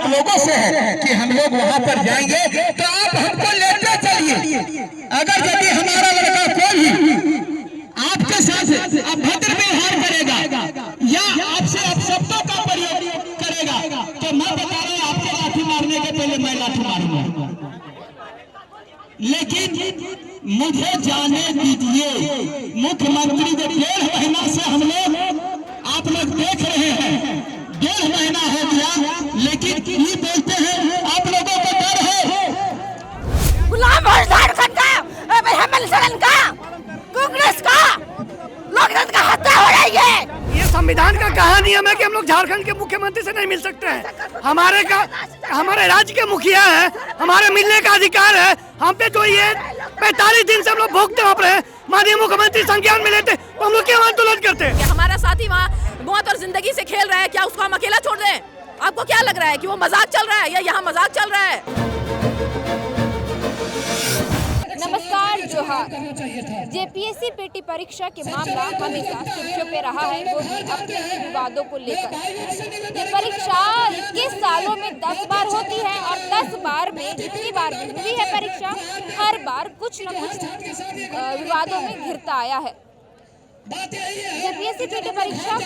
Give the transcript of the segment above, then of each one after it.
आप लोगों से है कि हम लोग वहां पर जाएंगे तो आप हमको लेते चलिए। अगर यदि हमारा लड़का कोई आपके साथ अभद्र व्यवहार करेगा या आपसे अपशब्दों का प्रयोग करेगा तो मैं बता रहा हूं आपके लाठी मारने के पहले मैं लाठी मारूंगा। लेकिन मुझे जाने दीजिए। मुख्यमंत्री जो 1.5 महीना से हम लोग आप लोग देख रहे हैं, 1.5 महीना हो गया, लेकिन ये बोलते हैं आप लोगों को डर है। गुलाम हो झारखंड का, हेमंत सोरेन का, कांग्रेस का, लोकतंत्र का हत्या हो रही है। ये संविधान का कहा नियम है कि हम लोग झारखंड के मुख्यमंत्री से नहीं मिल सकते हैं। हमारे राज्य के मुखिया है, हमारे मिलने का अधिकार है। हम पे जो ये 45 दिन से हम लोग भोगते वहाँ पर माननीय मुख्यमंत्री संज्ञान में लेते, तो हम लोग क्यों आंदोलन करते हैं? हमारा साथी वहाँ मौत और जिंदगी से खेल रहा है, क्या उसको हम अकेला छोड़ दें? आपको क्या लग रहा है कि वो मजाक चल रहा है या यहाँ मजाक चल रहा है? नमस्कार, जोहार। जेपीएससी पीटी परीक्षा के मामला हमेशा सुर्खियों पे रहा है, वो भी अपने ही विवादों को लेकर। ये परीक्षा 21 सालों में 10 बार होती है और 10 बार में जितनी बार भी हुई है परीक्षा, हर बार कुछ न कुछ विवादों में घिरता आया है। जेपीएससी पीटी परीक्षा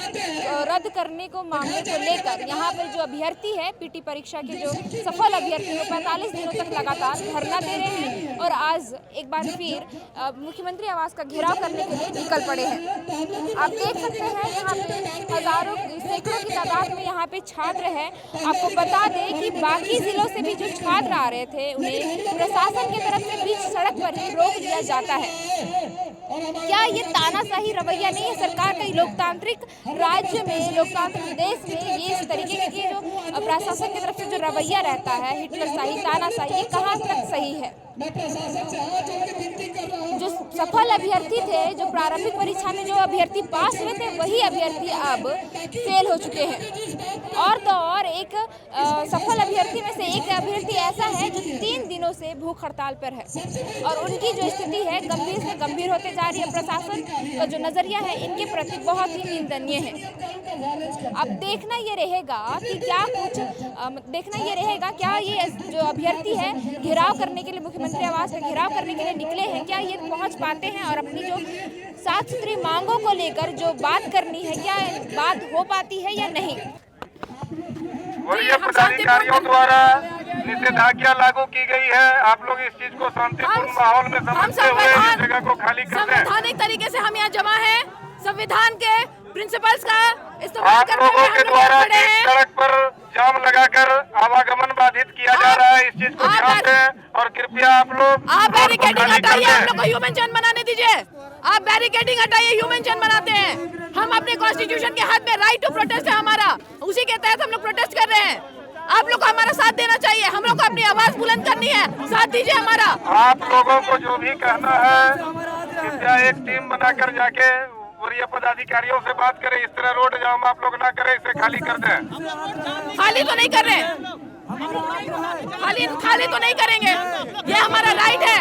रद्द करने को मामले को लेकर यहाँ पर जो अभ्यर्थी है, पीटी परीक्षा के जो सफल अभ्यर्थी, वो 45 दिनों तक लगातार धरना दे रहे हैं और आज एक बार फिर मुख्यमंत्री आवास का घेराव करने के लिए निकल पड़े हैं। आप देख सकते हैं यहाँ पे हजारों सैकड़ों की तादाद में यहाँ पे छात्र है। आपको बता दें कि बाकी जिलों से भी जो छात्र आ रहे थे उन्हें प्रशासन की तरफ से बीच सड़क पर ही रोक दिया जाता है। क्या ये तानाशाही रवैया नहीं है सरकार का? लोकतांत्रिक राज्य में, लोकतांत्रिक देश में ये इस तरीके के जो प्रशासन की तरफ से जो रवैया रहता है, हिटलर शाही, तानाशाही, ये कहाँ तक सही है? जो सफल अभ्यर्थी थे, जो प्रारंभिक परीक्षा में जो अभ्यर्थी पास हुए थे, वही अभ्यर्थी अब फेल हो चुके हैं। और तो और एक सफल अभ्यर्थी में से एक अभ्यर्थी ऐसा है जो 3 दिनों से भूख हड़ताल पर है और उनकी जो स्थिति है गंभीर से गंभीर होते जा रही है। प्रशासन का जो नजरिया है इनके प्रति बहुत ही निंदनीय है। अब देखना ये रहेगा कि क्या ये जो अभ्यर्थी है घेराव करने के लिए, मुख्यमंत्री आवास का घेराव करने के लिए निकले हैं, क्या ये पहुंच पाते हैं और अपनी जो साफ सुथरी मांगों को लेकर जो बात करनी है, क्या बात हो पाती है या नहीं? वरीय पदाधिकारियों द्वारा निषेधाज्ञा लागू की गई है। आप लोग इस चीज को शांतिपूर्ण माहौल में समझते हुए इस जगह को खाली कर दें। संवैधानिक तरीके से हम यहाँ जमा हैं, संविधान के प्रिंसिपल्स का इस्तेमाल आप लोगों के द्वारा सड़क पर जाम लगाकर आवागमन बाधित किया जा रहा है, इस चीज को ध्यान दें और कृपया आप बैरिकेडिंग हटाइए, हम लोग को ह्यूमन चैन बनाने दीजिए। आप बैरिकेडिंग हटाइए, ह्यूमन चैन बनाते हैं। हम अपने कॉन्स्टिट्यूशन के हाथ में राइट टू प्रोटेस्ट है हमारा, उसी के तहत हम लोग प्रोटेस्ट कर रहे हैं। आप लोग को हमारा साथ देना चाहिए, हम लोग को अपनी आवाज बुलंद करनी है, साथ दीजिए हमारा। आप लोगों को जो भी कहना है कृपया एक टीम बनाकर जाके वरीय पदाधिकारियों से बात करें। इस तरह रोड जाम आप लोग ना करें, इसे खाली कर दें। खाली तो नहीं कर रहे, खाली तो नहीं करेंगे, ये हमारा राइट है,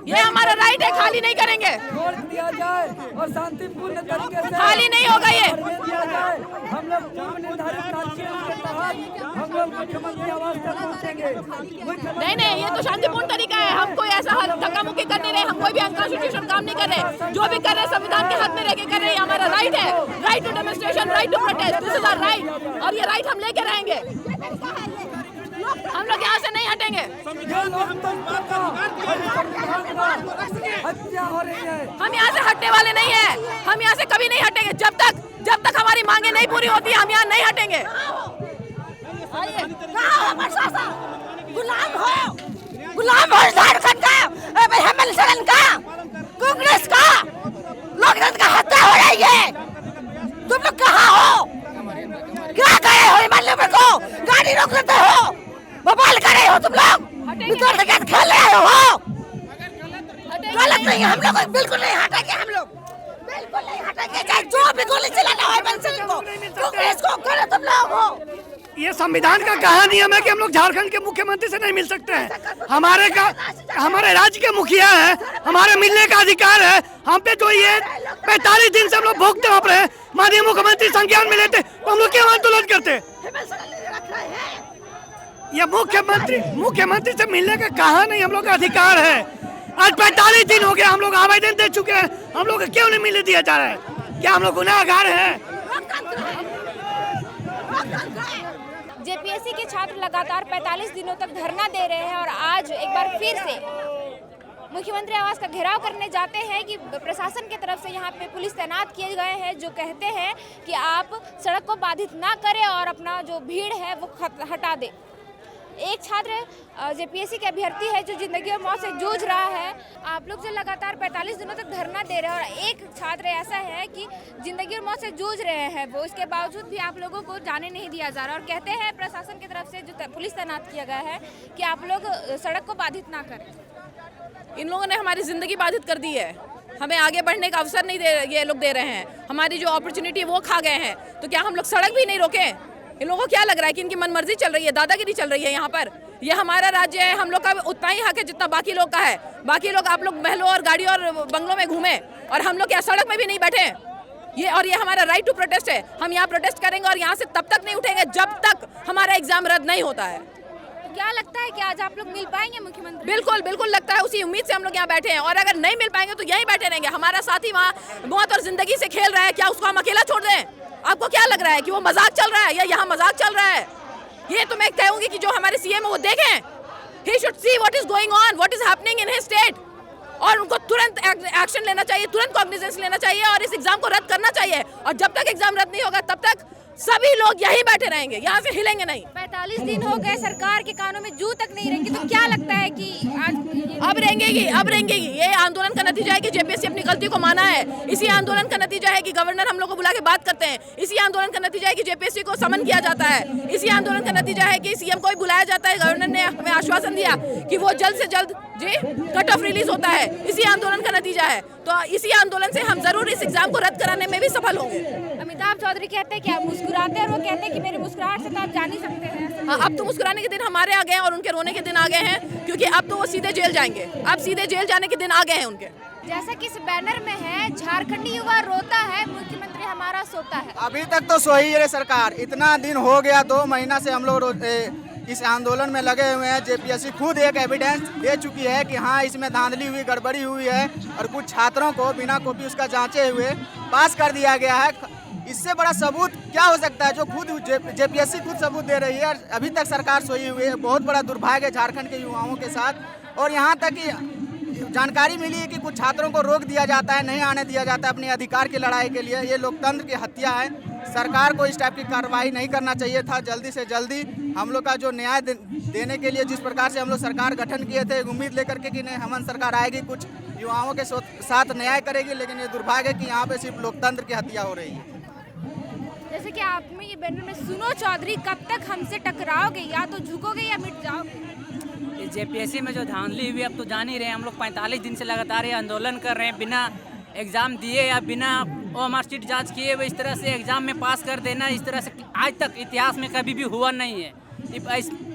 ये हमारा राइट है, खाली नहीं करेंगे। वोट दिया जाए और शांतिपूर्ण तरीके से खाली नहीं होगा ये। हम लोग निर्धारित कार्यक्रम के तहत हम लोग मुख्यमंत्री आवास तक पहुंचेंगे। नहीं, ये तो शांतिपूर्ण तरीका है। हम कोई ऐसा धक्का मुक्की कर नहीं रहे, हम कोई भी अनकॉन्स्टिट्यूशनल काम नहीं कर रहे। जो भी कर रहे हैं संविधान के हाथ में रहकर कर रहे हैं, हमारा राइट है, right to demonstration, right to protest, this is our right, और ये राइट हम लेके रहेंगे। हम लोग यहाँ से नहीं हटेंगे। हम यहाँ से हटने वाले नहीं हैं, हम यहाँ से कभी नहीं हटेंगे। जब तक हमारी मांगे नहीं पूरी होती, हम यहाँ नहीं हटेंगे। गुलाम हो झारखंड का, हेमंत सोरेन का, कांग्रेस का, लोकतंत्र का हत्या हो रही है। तुम लोग कहाँ हो? क्या करे हो? हिमालय को गाड़ी रोक लेते हो, बवाल करे हो तुम लोग, निकल के खेल रहे हो। गलत नहीं है, हम लोग बिल्कुल नहीं हटेंगे, हम लोग बिल्कुल नहीं हटेंगे, चाहे जो भी गोली चलाना हो हेमंत सोरेन को, कांग्रेस को, करे तुम लोग हो। ये संविधान का कहा नियम है कि हम लोग झारखंड के मुख्यमंत्री से नहीं मिल सकते हैं। हमारे राज्य के मुखिया है, हमारे मिलने का अधिकार है। हम पे जो ये 45 दिन से हम लोग भोगते वहाँ पर माननीय मुख्यमंत्री संज्ञान में लेते, तो हम लोग क्यों आंदोलन करते? ये मुख्यमंत्री से मिलने का कहाँ नहीं हम लोग का अधिकार है। आज 45 दिन हो गया हम लोग आवेदन दे चुके हैं, हम लोग को क्यों नहीं मिलने दिया जा रहा है? क्या हम लोग गुनाहगार हैं? जेपीएससी के छात्र लगातार 45 दिनों तक धरना दे रहे हैं और आज एक बार फिर से मुख्यमंत्री आवास का घेराव करने जाते हैं कि प्रशासन की तरफ से यहाँ पे पुलिस तैनात किए गए हैं, जो कहते हैं कि आप सड़क को बाधित ना करें और अपना जो भीड़ है वो हटा दें। एक छात्र जेपीएससी के अभ्यर्थी है जो जिंदगी और मौत से जूझ रहा है। आप लोग जो लगातार 45 दिनों तक धरना दे रहे हैं और एक छात्र ऐसा है कि जिंदगी और मौत से जूझ रहे हैं, वो इसके बावजूद भी आप लोगों को जाने नहीं दिया जा रहा और कहते हैं प्रशासन की तरफ से जो पुलिस तैनात किया गया है कि आप लोग सड़क को बाधित ना करें। इन लोगों ने हमारी ज़िंदगी बाधित कर दी है, हमें आगे बढ़ने का अवसर नहीं ये लोग दे रहे हैं, हमारी जो अपॉर्चुनिटी है वो खा गए हैं। तो क्या हम लोग सड़क भी नहीं रोकें? इन लोगों को क्या लग रहा है कि इनकी मनमर्जी चल रही है, दादागिरी चल रही है यहाँ पर? ये हमारा राज्य है, हम लोग का उतना ही हक है जितना बाकी लोग का है। बाकी लोग आप लोग महलों और गाड़ियों और बंगलों में घूमें और हम लोग क्या सड़क में भी नहीं बैठे? ये हमारा राइट टू प्रोटेस्ट है, हम यहाँ प्रोटेस्ट करेंगे और यहाँ से तब तक नहीं उठेंगे जब तक हमारा एग्जाम रद्द नहीं होता है। क्या लगता है कि आज आप लोग मिल पाएंगे मुख्यमंत्री? बिल्कुल लगता है, उसी उम्मीद से हम लोग यहाँ बैठे हैं और अगर नहीं मिल पाएंगे तो यहीं बैठे रहेंगे। हमारा साथी वहाँ मौत और जिंदगी से खेल रहा है, क्या उसको हम अकेला छोड़ दें? आपको क्या लग रहा है कि वो मजाक चल रहा है या यहाँ मजाक चल रहा है? ये तो मैं कहूँगी कि जो हमारे सीएम है वो देखें, he should see what is going on, what is happening in his state, और उनको तुरंत एक्शन लेना चाहिए, तुरंत कॉग्निजेंस लेना चाहिए और इस एग्जाम को रद्द करना चाहिए। और जब तक एग्जाम रद्द नहीं होगा तब तक सभी लोग यहीं बैठे रहेंगे, यहाँ से हिलेंगे नहीं। 45 दिन हो गए सरकार के कानों में जू तक नहीं रहेंगी, तो क्या लगता है कि आज अब रहेंगे। ये आंदोलन का नतीजा है कि जेपीएससी अपनी गलती को माना है। इसी आंदोलन का नतीजा है कि गवर्नर हम लोग को बुला के बात करते हैं। इसी आंदोलन का नतीजा है कि जेपीएससी को समन किया जाता है। इसी आंदोलन का नतीजा है कि सीएम को भी बुलाया जाता है। गवर्नर ने हमें आश्वासन दिया कि वो जल्द से जल्द कट ऑफ रिलीज होता है। इसी आंदोलन का नतीजा है। तो इसी आंदोलन से हम जरूर इस एग्जाम को रद्द कराने में भी सफल होंगे। अमिताभ चौधरी कहते हैं कि आप मुस्कुराते हैं और वो कहते हैं कि मेरी मुस्कुराहट से तो आप जान ही सकते हैं। हाँ, अब तो मुस्कुराने के दिन हमारे आ गए हैं और उनके रोने के दिन आ गए हैं, क्योंकि अब तो वो सीधे जेल जाएंगे। अब सीधे जेल जाने के दिन आ गए हैं उनके। जैसा कि इस बैनर में है, झारखंडी युवा रोता है, मुख्यमंत्री हमारा सोता है। अभी तक तो सो ही है सरकार। इतना दिन हो गया, 2 महीना से हम लोग इस आंदोलन में लगे हुए हैं। जेपीएससी खुद एक एविडेंस दे चुकी है कि हाँ इसमें धांधली हुई, गड़बड़ी हुई है और कुछ छात्रों को बिना कॉपी उसका जांचे हुए पास कर दिया गया है। इससे बड़ा सबूत क्या हो सकता है, जो खुद जेपीएससी खुद सबूत दे रही है। अभी तक सरकार सोई हुई है। बहुत बड़ा दुर्भाग्य है झारखंड के युवाओं के साथ। और यहाँ तक कि जानकारी मिली है कि कुछ छात्रों को रोक दिया जाता है, नहीं आने दिया जाता है अपने अधिकार की लड़ाई के लिए। ये लोकतंत्र की हत्या है। सरकार को इस टाइप की कार्रवाई नहीं करना चाहिए था। जल्दी से जल्दी हम लोग का जो न्याय देने के लिए जिस प्रकार से हम लोग सरकार गठन किए थे, उम्मीद लेकर के कि नहीं हमन सरकार आएगी, कुछ युवाओं के साथ न्याय करेगी, लेकिन ये दुर्भाग्य है कि यहाँ पे सिर्फ लोकतंत्र की हत्या हो रही है। जैसे कि आप में ये बैनर में सुनो चौधरी कब तक हमसे टकराओगे, या तो झुकोगे या मिट जाओगे। जेपीएससी में जो धांधली हुई अब तो जान ही रहे हैं। हम लोग 45 दिन से लगातार ये आंदोलन कर रहे हैं, बिना एग्ज़ाम दिए या बिना ओएमआर शीट जांच किए हुए इस तरह से एग्ज़ाम में पास कर देना, इस तरह से आज तक इतिहास में कभी भी हुआ नहीं है।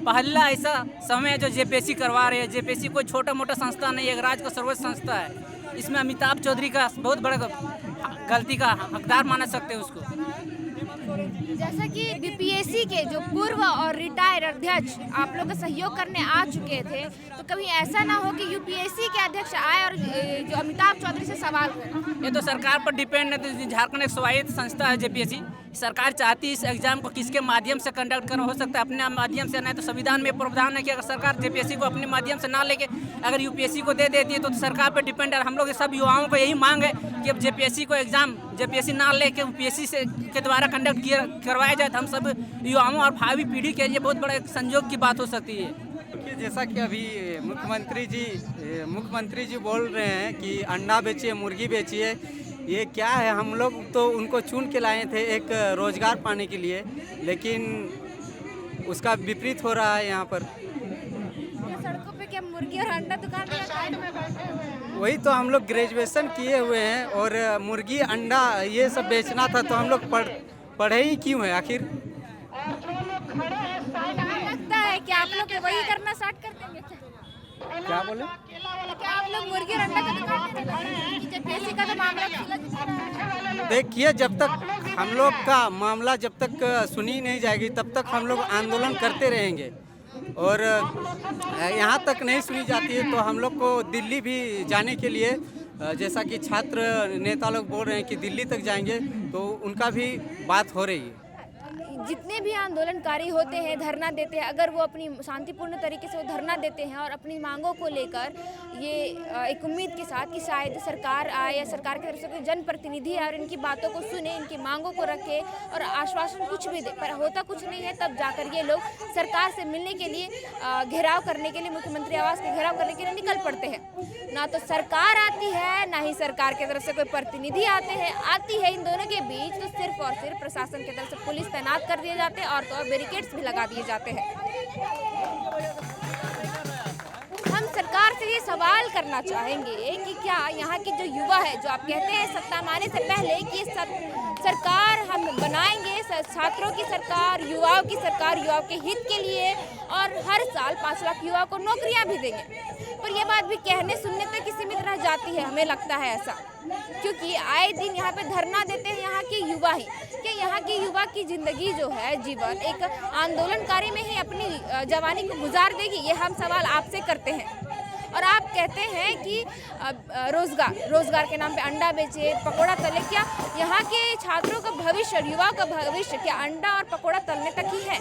पहला ऐसा समय है जो जेपीएससी करवा रहे हैं। जेपीएससी कोई छोटा मोटा संस्था नहीं है, एक राज्य का सर्वोच्च संस्था है। इसमें अमिताभ चौधरी का बहुत बड़ा गलती का हकदार माना सकते हैं उसको। जैसा कि बीपीएससी के जो पूर्व और रिटायर्ड अध्यक्ष आप लोग का सहयोग करने आ चुके थे, तो कभी ऐसा ना हो कि यूपीएससी के अध्यक्ष आए और जो अमिताभ चौधरी से सवाल करें? ये तो सरकार पर डिपेंड है। झारखंड एक स्वायत्त संस्था है जेपीएससी। सरकार चाहती है इस एग्जाम को किसके माध्यम से कंडक्ट करना, हो सकता है अपने माध्यम से, नहीं तो संविधान में प्रावधान है कि अगर सरकार जेपीएससी को अपने माध्यम से ना लेके अगर यूपीएससी को दे देती है तो सरकार पर डिपेंड है। हम लोग सब युवाओं को यही मांग है कि अब जेपीएससी को एग्जाम जेपीएससी ना लेके यूपीएससी से के द्वारा कंडक्ट करवाया जाए तो हम सब युवाओं और भावी पीढ़ी के लिए बहुत बड़ा एक संयोग की बात हो सकती है। जैसा कि अभी मुख्यमंत्री जी बोल रहे हैं कि अंडा बेचिए, मुर्गी बेचिए, ये क्या है? हम लोग तो उनको चुन के लाए थे एक रोजगार पाने के लिए, लेकिन उसका विपरीत हो रहा है यहाँ पर। सड़कों पे क्या मुर्गी और अंडा दुकान में? वही तो हम लोग ग्रेजुएशन किए हुए हैं और मुर्गी अंडा ये सब बेचना था, तो हम लोग पढ़े ही क्यों है आखिर? लगता है कि आप लोग वही करना स्टार्ट कर देंगे? क्या बोले? क्या आप लोग मुर्गी और अंडा का दुकान कि जेपीएससी का तो मामला खुला? देखिए, जब तक हम लोग का मामला जब तक सुनी नहीं जाएगी तब तक हम लोग आंदोलन करते रहेंगे। और यहाँ तक नहीं सुनी जाती है तो हम लोग को दिल्ली भी जाने के लिए जैसा कि छात्र नेता लोग बोल रहे हैं कि दिल्ली तक जाएंगे, तो उनका भी बात हो रही है। जितने भी आंदोलनकारी होते हैं, धरना देते हैं, अगर वो अपनी शांतिपूर्ण तरीके से वो धरना देते हैं और अपनी मांगों को लेकर ये एक उम्मीद के साथ कि शायद सरकार आए या सरकार की तरफ से कोई जनप्रतिनिधि आए और इनकी बातों को सुने, इनकी मांगों को रखे और आश्वासन कुछ भी दे, पर होता कुछ नहीं है। तब जाकर ये लोग सरकार से मिलने के लिए घेराव करने के लिए, मुख्यमंत्री आवास के घेराव करने के लिए निकल पड़ते हैं। ना तो सरकार आती है, ना ही सरकार की तरफ से कोई प्रतिनिधि आते हैं। आती है इन दोनों के बीच तो सिर्फ और सिर्फ प्रशासन की तरफ से पुलिस तैनात कर दिए जाते हैं और तो और बैरिकेड्स भी लगा दिए जाते हैं। हम सरकार से ये सवाल करना चाहेंगे कि क्या यहाँ की जो युवा है, जो आप कहते हैं सत्ता में आने से पहले कि सरकार हम बनाएंगे, छात्रों की सरकार, युवाओं की सरकार, युवाओं के हित के लिए, और हर साल 5 लाख युवाओं को नौकरियां भी देंगे, पर ये बात भी कहने सुनने तक ही सीमित रह जाती है, हमें लगता है ऐसा। क्योंकि आए दिन यहाँ पे धरना देते हैं यहाँ के युवा ही, कि यहाँ की युवा की ज़िंदगी जो है, जीवन एक आंदोलनकारी में ही अपनी जवानी को गुजार देगी, ये हम सवाल आपसे करते हैं। और आप कहते हैं कि रोजगार के नाम पे अंडा बेचे, पकोड़ा तले, क्या यहाँ के छात्रों का भविष्य, युवाओं का भविष्य क्या अंडा और पकोड़ा तलने तक ही है?